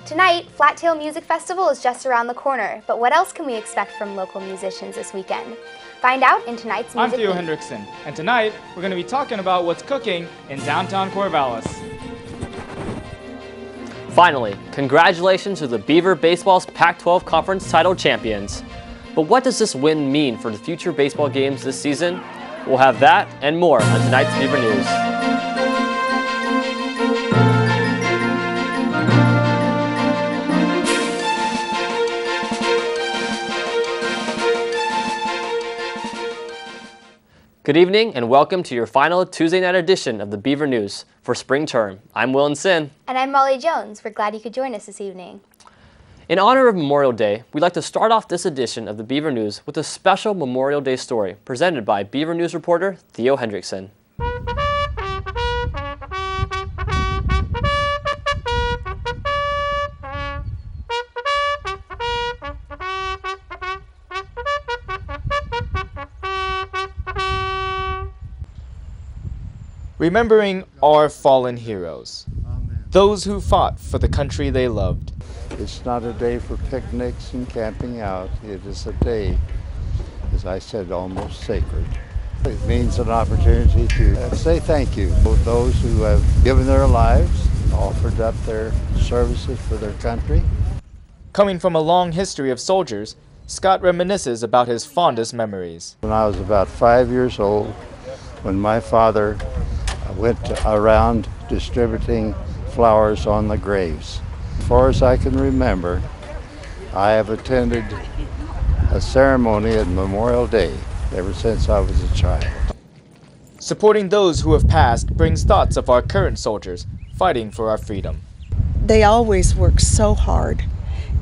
Tonight, Flattail Music Festival is just around the corner, but what else can we expect from local musicians this weekend? Find out in tonight's Music I'm Theo Beat. Hendrickson, and tonight we're going to be talking about what's cooking in downtown Corvallis. Finally, congratulations to the Beaver Baseball's Pac-12 Conference title champions. But what does this win mean for the future baseball games this season? We'll have that and more on tonight's Beaver News. Good evening and welcome to your final Tuesday night edition of the Beaver News for spring term. I'm Willen. And I'm Molly Jones. We're glad you could join us this evening. In honor of Memorial Day, we'd like to start off this edition of the Beaver News with a special Memorial Day story presented by Beaver News reporter Theo Hendrickson. Remembering our fallen heroes, those who fought for the country they loved. It's not a day for picnics and camping out. It is a day, as I said, almost sacred. It means an opportunity to say thank you to those who have given their lives, offered up their services for their country. Coming from a long history of soldiers, Scott reminisces about his fondest memories. When I was about 5 years old, when my father went around distributing flowers on the graves. As far as I can remember, I have attended a ceremony at Memorial Day ever since I was a child. Supporting those who have passed brings thoughts of our current soldiers fighting for our freedom. They always work so hard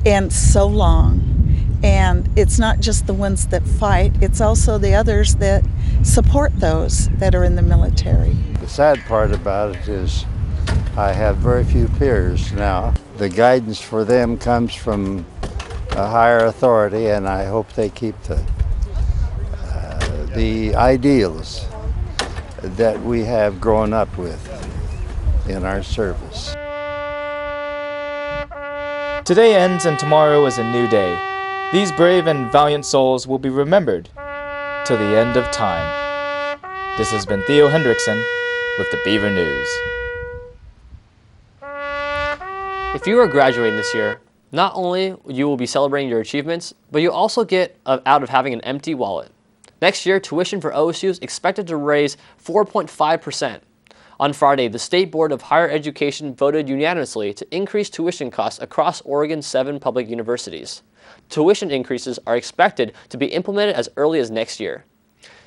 and so long. And it's not just the ones that fight, it's also the others that support those that are in the military. The sad part about it is I have very few peers now. The guidance for them comes from a higher authority, and I hope they keep the ideals that we have grown up with in our service. Today ends and tomorrow is a new day. These brave and valiant souls will be remembered till the end of time. This has been Theo Hendrickson with the Beaver News. If you are graduating this year, not only you will be celebrating your achievements, but you'll also get out of having an empty wallet. Next year, tuition for OSU is expected to raise 4.5%. On Friday, the State Board of Higher Education voted unanimously to increase tuition costs across Oregon's 7 public universities. Tuition increases are expected to be implemented as early as next year.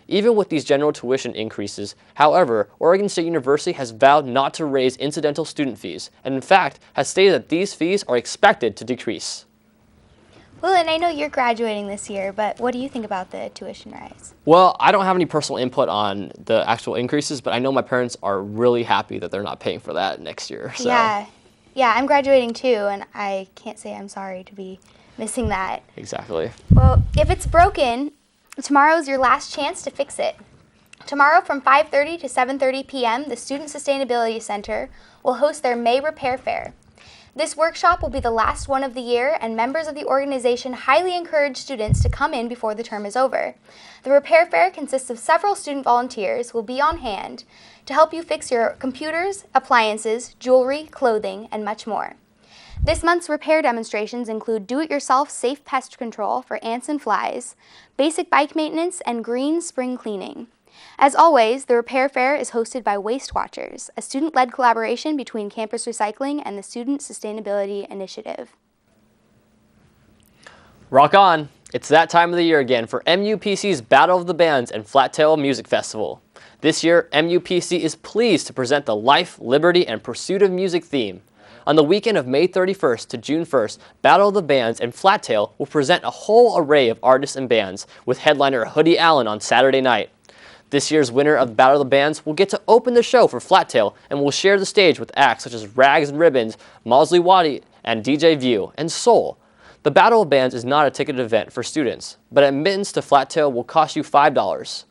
Even with these general tuition increases, however, Oregon State University has vowed not to raise incidental student fees, and in fact has stated that these fees are expected to decrease. Willen, I know you're graduating this year, but what do you think about the tuition rise? Well, I don't have any personal input on the actual increases, but I know my parents are really happy that they're not paying for that next year. So. Yeah, I'm graduating too, and I can't say I'm sorry to be missing that. Exactly. Well, if it's broken, tomorrow's your last chance to fix it. Tomorrow from 5:30 to 7:30 p.m., the Student Sustainability Center will host their May Repair Fair. This workshop will be the last one of the year, and members of the organization highly encourage students to come in before the term is over. The Repair Fair consists of several student volunteers who will be on hand to help you fix your computers, appliances, jewelry, clothing, and much more. This month's repair demonstrations include do-it-yourself safe pest control for ants and flies, basic bike maintenance, and green spring cleaning. As always, the Repair Fair is hosted by Waste Watchers, a student-led collaboration between Campus Recycling and the Student Sustainability Initiative. Rock on! It's that time of the year again for MUPC's Battle of the Bands and Flattail Music Festival. This year, MUPC is pleased to present the Life, Liberty, and Pursuit of Music theme. On the weekend of May 31st to June 1st, Battle of the Bands and Flattail will present a whole array of artists and bands, with headliner Hoodie Allen on Saturday night. This year's winner of Battle of the Bands will get to open the show for Flattail and will share the stage with acts such as Rags and Ribbons, Mosley Waddy, and DJ View, and Soul. The Battle of Bands is not a ticketed event for students, but admittance to Flattail will cost you $5.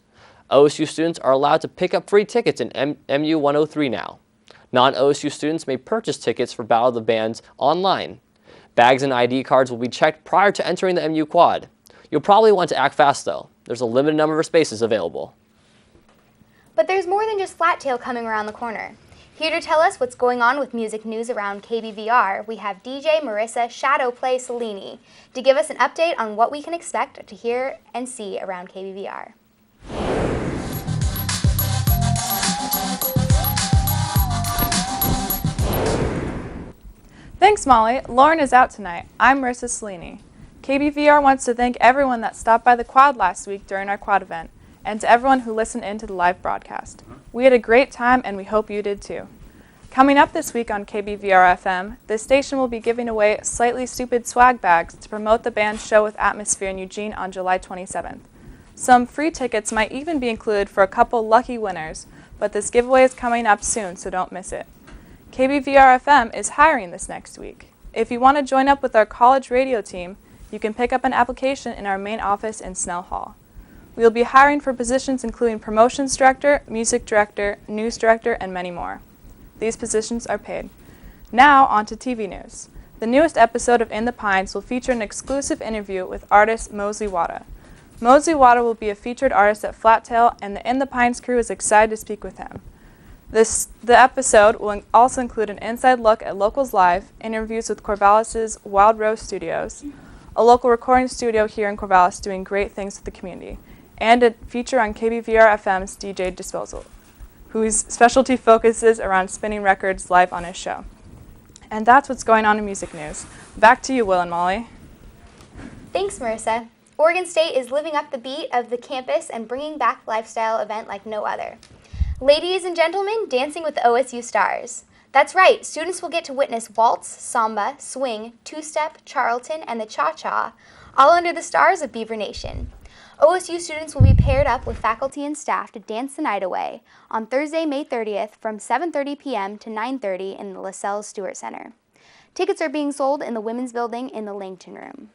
OSU students are allowed to pick up free tickets in MU 103 now. Non-OSU students may purchase tickets for Battle of the Bands online. Bags and ID cards will be checked prior to entering the MU Quad. You'll probably want to act fast though. There's a limited number of spaces available. But there's more than just Flat Tail coming around the corner. Here to tell us what's going on with music news around KBVR, we have DJ Marissa Shadowplay Cellini to give us an update on what we can expect to hear and see around KBVR. Thanks, Molly. Lauren is out tonight. I'm Marissa Cellini. KBVR wants to thank everyone that stopped by the quad last week during our quad event, and to everyone who listened in to the live broadcast. We had a great time, and we hope you did too. Coming up this week on KBVR FM, the station will be giving away Slightly Stupid swag bags to promote the band's show with Atmosphere in Eugene on July 27th. Some free tickets might even be included for a couple lucky winners, but this giveaway is coming up soon, so don't miss it. KBVR FM is hiring this next week. If you want to join up with our college radio team, you can pick up an application in our main office in Snell Hall. We will be hiring for positions including promotions director, music director, news director, and many more. These positions are paid. Now on to TV news. The newest episode of In the Pines will feature an exclusive interview with artist Mosley Wada. Mosley Wada will be a featured artist at Flat Tail, and the In the Pines crew is excited to speak with him. The episode will also include an inside look at Locals Live, interviews with Corvallis' Wild Rose Studios, a local recording studio here in Corvallis doing great things with the community, and a feature on KBVR FM's DJ Disposal, whose specialty focuses around spinning records live on his show. And that's what's going on in music news. Back to you, Will and Molly. Thanks, Marissa. Oregon State is living up the beat of the campus and bringing back a lifestyle event like no other. Ladies and gentlemen, dancing with the OSU Stars. That's right, students will get to witness waltz, samba, swing, two-step, Charlton, and the cha-cha, all under the stars of Beaver Nation. OSU students will be paired up with faculty and staff to dance the night away on Thursday, May 30th from 7:30 p.m. to 9:30 in the LaSalle Stewart Center. Tickets are being sold in the Women's Building in the Langton Room.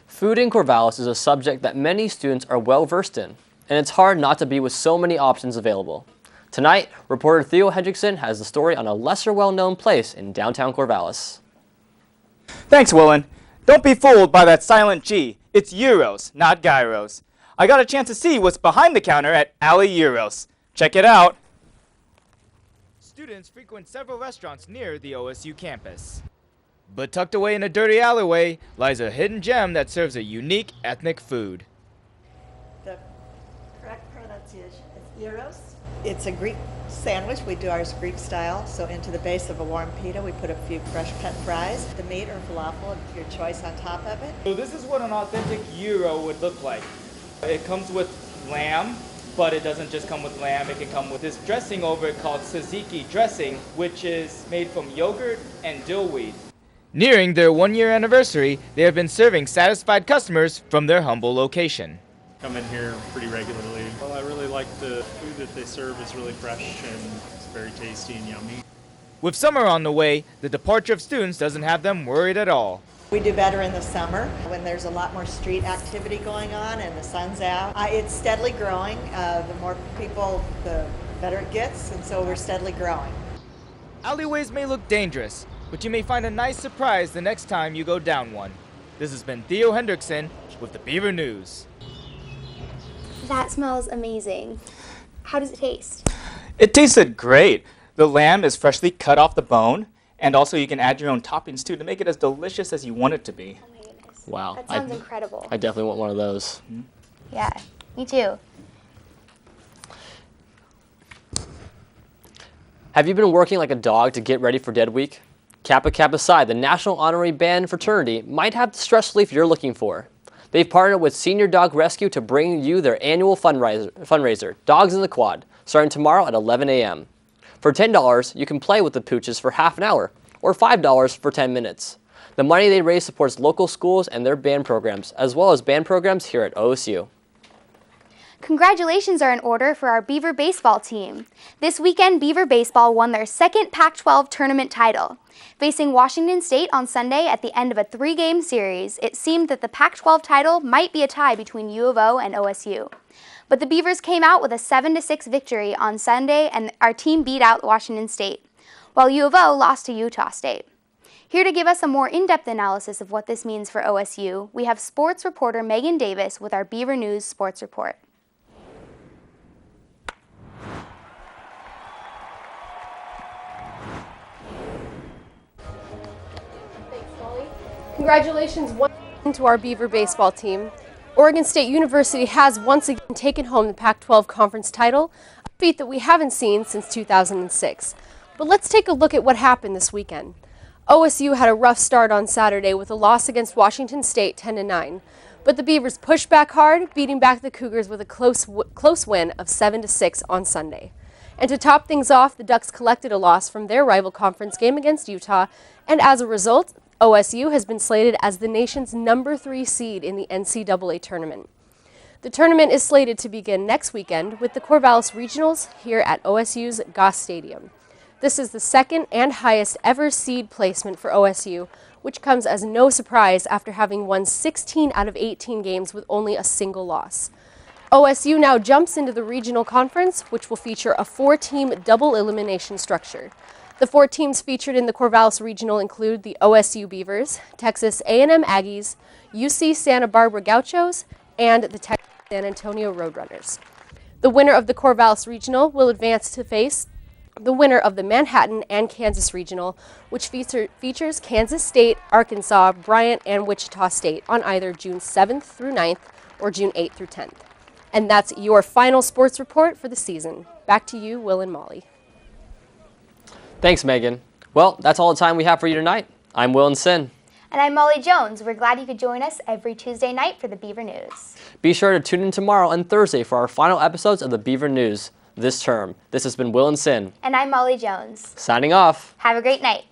Food in Corvallis is a subject that many students are well versed in, and it's hard not to be with so many options available. Tonight, reporter Theo Hendrickson has the story on a lesser well-known place in downtown Corvallis. Thanks, Willen. Don't be fooled by that silent G. It's Euros, not Gyros. I got a chance to see what's behind the counter at Alley Euros. Check it out. Students frequent several restaurants near the OSU campus. But tucked away in a dirty alleyway lies a hidden gem that serves a unique ethnic food. The correct pronunciation is gyros. It's a Greek sandwich. We do ours Greek style. So into the base of a warm pita, we put a few fresh cut fries, the meat or falafel of your choice on top of it. So this is what an authentic gyro would look like. It comes with lamb, but it doesn't just come with lamb. It can come with this dressing over it called tzatziki dressing, which is made from yogurt and dillweed. Nearing their one-year anniversary, they have been serving satisfied customers from their humble location. Come in here pretty regularly. Well, I really like the food that they serve. Is really fresh and it's very tasty and yummy. With summer on the way, the departure of students doesn't have them worried at all. We do better in the summer when there's a lot more street activity going on and the sun's out. It's steadily growing. The more people, the better it gets, and so we're steadily growing. Alleyways may look dangerous, but you may find a nice surprise the next time you go down one. This has been Theo Hendrickson with the Beaver News. That smells amazing. How does it taste? It tasted great. The lamb is freshly cut off the bone, and also you can add your own toppings too to make it as delicious as you want it to be. Oh my goodness. Wow. That sounds incredible. I definitely want one of those. Yeah, me too. Have you been working like a dog to get ready for Dead Week? Kappa Kappa Psi, the National Honorary Band fraternity, might have the stress relief you're looking for. They've partnered with Senior Dog Rescue to bring you their annual fundraiser, Dogs in the Quad, starting tomorrow at 11 a.m. For $10, you can play with the pooches for half an hour, or $5 for 10 minutes. The money they raise supports local schools and their band programs, as well as band programs here at OSU. Congratulations are in order for our Beaver baseball team. This weekend, Beaver baseball won their second Pac-12 tournament title. Facing Washington State on Sunday at the end of a 3-game series, it seemed that the Pac-12 title might be a tie between U of O and OSU. But the Beavers came out with a 7-6 victory on Sunday, and our team beat out Washington State, while U of O lost to Utah State. Here to give us a more in-depth analysis of what this means for OSU, we have sports reporter Megan Davis with our Beaver News Sports Report. Thanks, Molly. Congratulations once again to our Beaver baseball team. Oregon State University has once again taken home the Pac-12 conference title, a feat that we haven't seen since 2006. But let's take a look at what happened this weekend. OSU had a rough start on Saturday with a loss against Washington State 10-9, but the Beavers pushed back hard, beating back the Cougars with a close win of 7-6 on Sunday. And to top things off, the Ducks collected a loss from their rival conference game against Utah, and as a result, OSU has been slated as the nation's number 3 seed in the NCAA tournament. The tournament is slated to begin next weekend with the Corvallis Regionals here at OSU's Goss Stadium. This is the second and highest ever seed placement for OSU, which comes as no surprise after having won 16 out of 18 games with only a single loss. OSU now jumps into the regional conference, which will feature a 4-team double elimination structure. The 4 teams featured in the Corvallis Regional include the OSU Beavers, Texas A&M Aggies, UC Santa Barbara Gauchos, and the Texas San Antonio Roadrunners. The winner of the Corvallis Regional will advance to face the winner of the Manhattan and Kansas Regional, which features Kansas State, Arkansas, Bryant, and Wichita State on either June 7th through 9th or June 8th through 10th. And that's your final sports report for the season. Back to you, Will and Molly. Thanks, Megan. Well, that's all the time we have for you tonight. I'm Willen. And I'm Molly Jones. We're glad you could join us every Tuesday night for the Beaver News. Be sure to tune in tomorrow and Thursday for our final episodes of the Beaver News this term. This has been Willen. And I'm Molly Jones. Signing off. Have a great night.